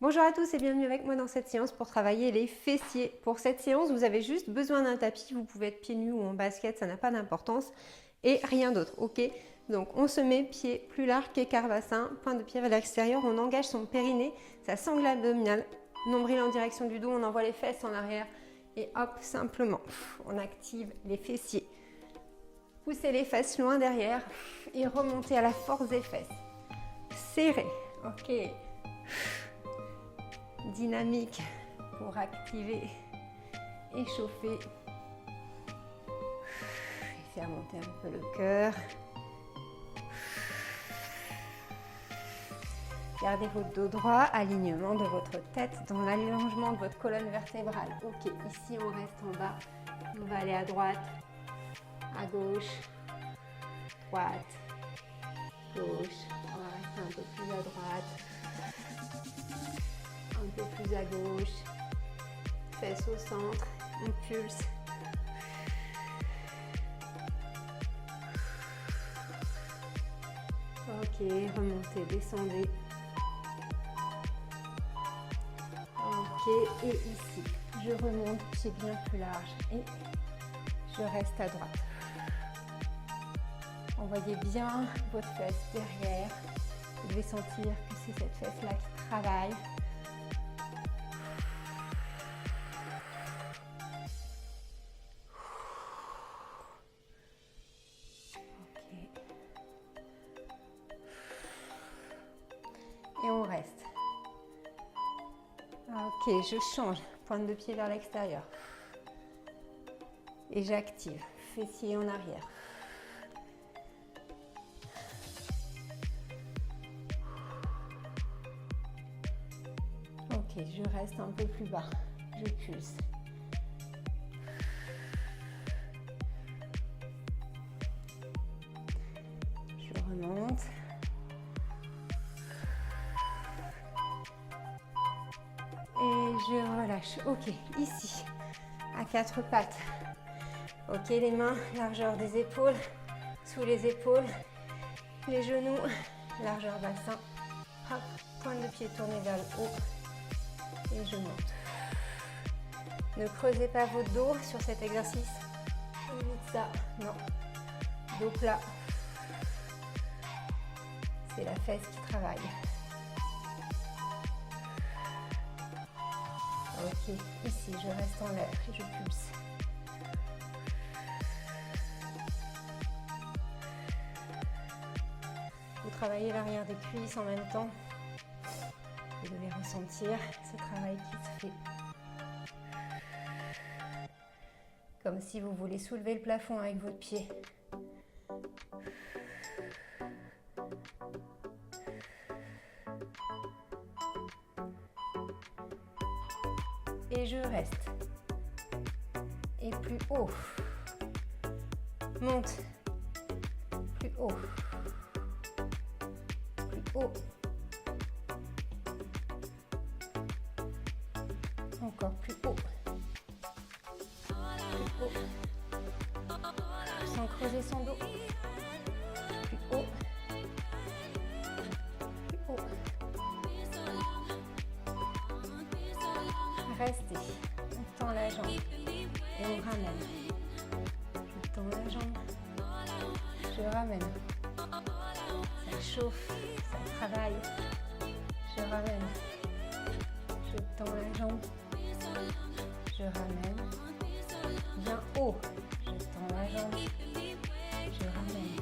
Bonjour à tous et bienvenue avec moi dans cette séance pour travailler les fessiers. Pour cette séance, vous avez juste besoin d'un tapis. Vous pouvez être pieds nus ou en basket, ça n'a pas d'importance. Et rien d'autre, ok? Donc on se met pied plus large qu'écart bassin, pointe de pied vers l'extérieur, on engage son périnée, ça sangle l'abdominal, nombril en direction du dos, on envoie les fesses en arrière et hop, simplement, on active les fessiers. Poussez les fesses loin derrière et remontez à la force des fesses. Serrez, ok? Dynamique pour activer, échauffer et faire monter un peu le cœur. Gardez votre dos droit, alignement de votre tête dans l'allongement de votre colonne vertébrale. Ok, ici on reste en bas, on va aller à droite, à gauche, droite, gauche, on va rester un peu plus à droite. Un peu plus à gauche, fesses au centre, on pulse. Ok, remontez, descendez. Ok, et ici, je remonte, pied bien plus large et je reste à droite. Envoyez bien votre fesse derrière. Vous devez sentir que c'est cette fesse-là qui travaille. Et on reste. Ok, je change. Pointe de pied vers l'extérieur. Et j'active. Fessier en arrière. Ok, je reste un peu plus bas. Je pulse. Je remonte. Et je relâche. Ok, ici, à quatre pattes. Ok, les mains, largeur des épaules, sous les épaules, les genoux, largeur bassin. Hop, pointe de pied tournée vers le haut. Et je monte. Ne creusez pas votre dos sur cet exercice. Évite ça. Non. Dos plat. C'est la fesse qui travaille. Ok, ici je reste en l'air et je pulse. Vous travaillez l'arrière des cuisses en même temps. Vous devez ressentir ce travail qui se fait. Comme si vous voulez soulever le plafond avec votre pied. Et je reste. Et plus haut. Monte. Plus haut. Plus haut. Encore plus haut. Plus haut. Sans creuser son dos. Plus haut. Plus haut. Restez. On tend la jambe et on ramène. Je tends la jambe. Je ramène. Ça chauffe, ça travaille. Je ramène. Je tends la jambe. Je ramène. Bien haut. Je tends la jambe. Je ramène.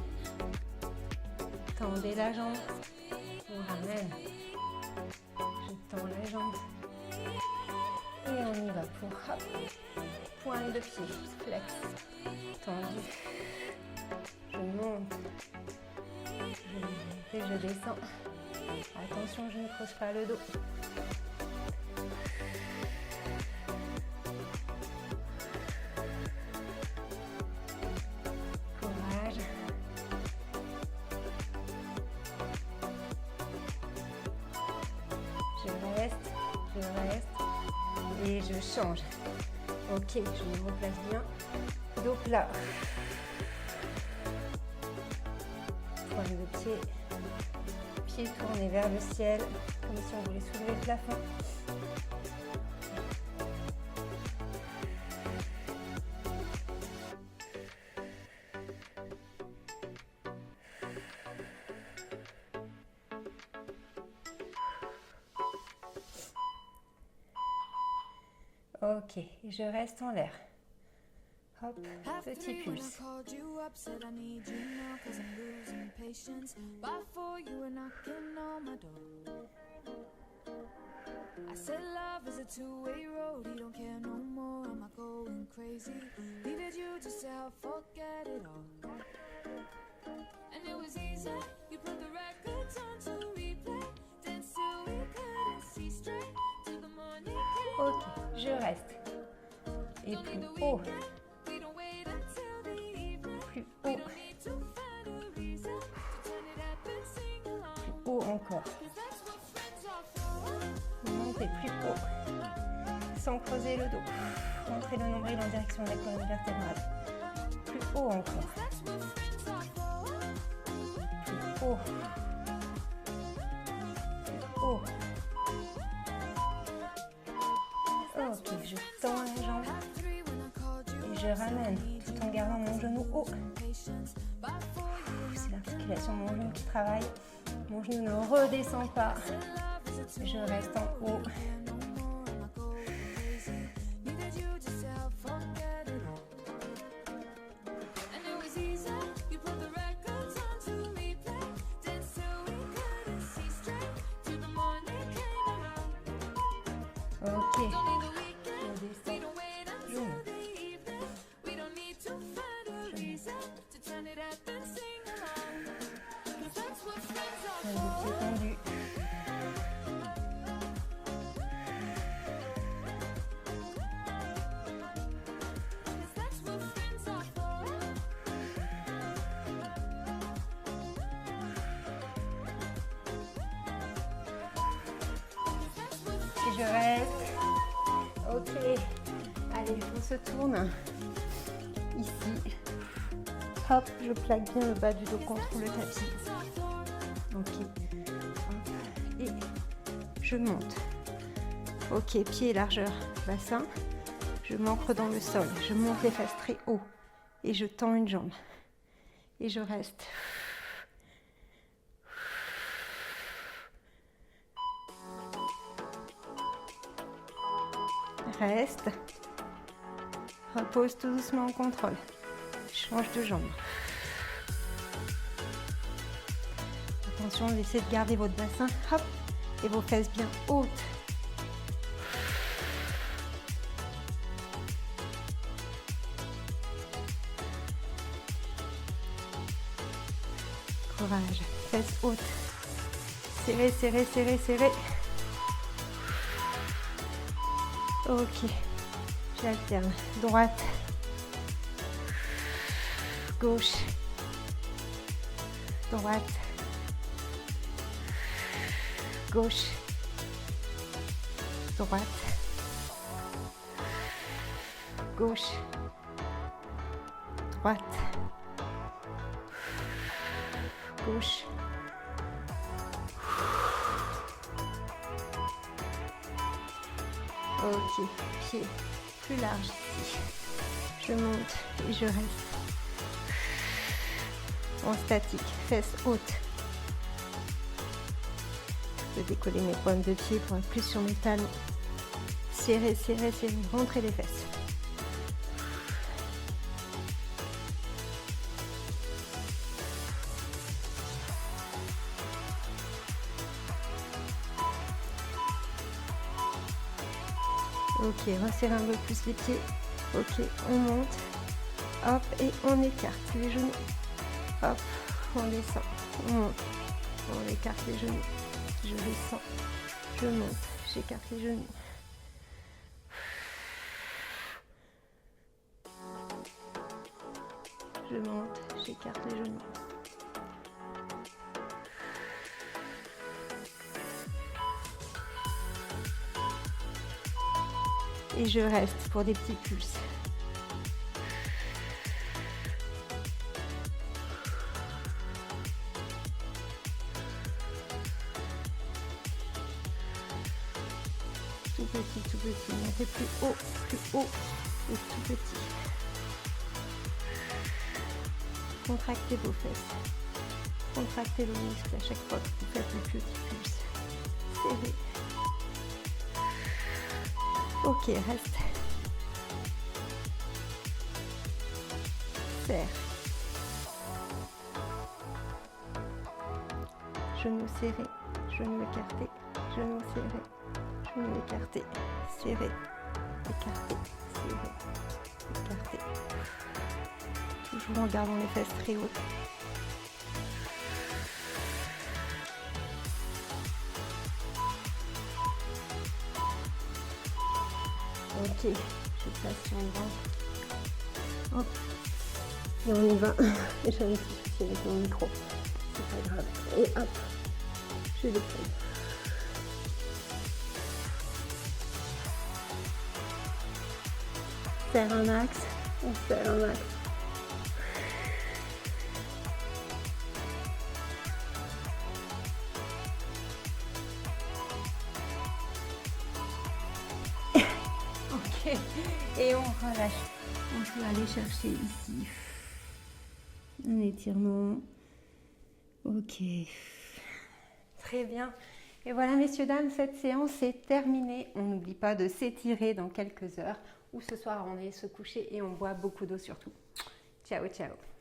Tendez la jambe. On ramène. Je tends la jambe. Et on y va pour hop, pointe de pied, flex, tendu. Je monte. Je monte et je descends. Attention, je ne creuse pas le dos. Courage. Je reste. Et je change. Ok, je me replace bien. Dos plat. Pointe de pied. Pied tourné vers le ciel. comme si on voulait soulever le plafond. Ok, je reste en l'air. Hop, petit pulse. I said love is a two-way road. You don't care no more. Am I going crazy? Needed you to self forget it all. And it was easy. You put the records on to replay. Then still we couldn't see straight till the morning came. Ok, je reste. Et plus haut. Plus haut. Plus haut encore. Montez plus haut. Sans creuser le dos. Montrez le nombril en direction de la colonne vertébrale. Plus haut encore. Plus haut. Plus haut. Ok, je tends la jambe et je ramène tout en gardant mon genou haut. C'est l'articulation de mon genou qui travaille. Mon genou ne redescend pas. Je reste en haut. Ok. Et je reste. Ok. Allez, on se tourne. Ici. Hop, je plaque bien le bas du dos contre le tapis. Ok. Hop. Et je monte. Ok, pied largeur bassin. Je m'ancre dans le sol. Je monte les fesses très haut. Et je tends une jambe. Et je reste. Reste. Repose tout doucement en contrôle. Change de jambe. Attention, essayez de garder votre bassin, hop, et vos fesses bien hautes. Courage, fesses hautes. Serrez, serrez, serrez, serrez. Ok, j'alterne. Droite, gauche, droite, gauche, droite, gauche, droite, gauche. Ok, pied plus large ici. Je monte et je reste. En statique, fesses hautes. Je peux décoller mes pointes de pied pour être plus sur mes talons. Serrez, serrez, serrez. Rentrez les fesses. Ok, resserrez un peu plus les pieds. Ok, on monte. Hop, et on écarte les genoux. Hop, on descend. On monte. On écarte les genoux. Je descends. Je monte. J'écarte les genoux. Je monte. J'écarte les genoux. Et je reste pour des petits pulses. tout petit, tout petit. Montez plus haut et tout petit. Contractez vos fesses. Contractez le muscle à chaque fois que vous faites le petit pulse. Serrez. Ok, reste. Serre. Genoux serrés, genoux écartés, genoux serrés, genoux écartés, serrés, écartés, serrés, écartés. Toujours en gardant les fesses très hautes. Ok, je place sur le ventre. Hop. Et on y va. J'ai un petit souci avec mon micro. C'est pas grave. Et hop, je le prends. Serre un max. On serre un max. Ok. Et on relâche. On peut aller chercher ici. Un étirement. Ok. Très bien. Et voilà, messieurs, dames, cette séance est terminée. On n'oublie pas de s'étirer dans quelques heures ou ce soir, on est se coucher et on boit beaucoup d'eau surtout. Ciao, ciao.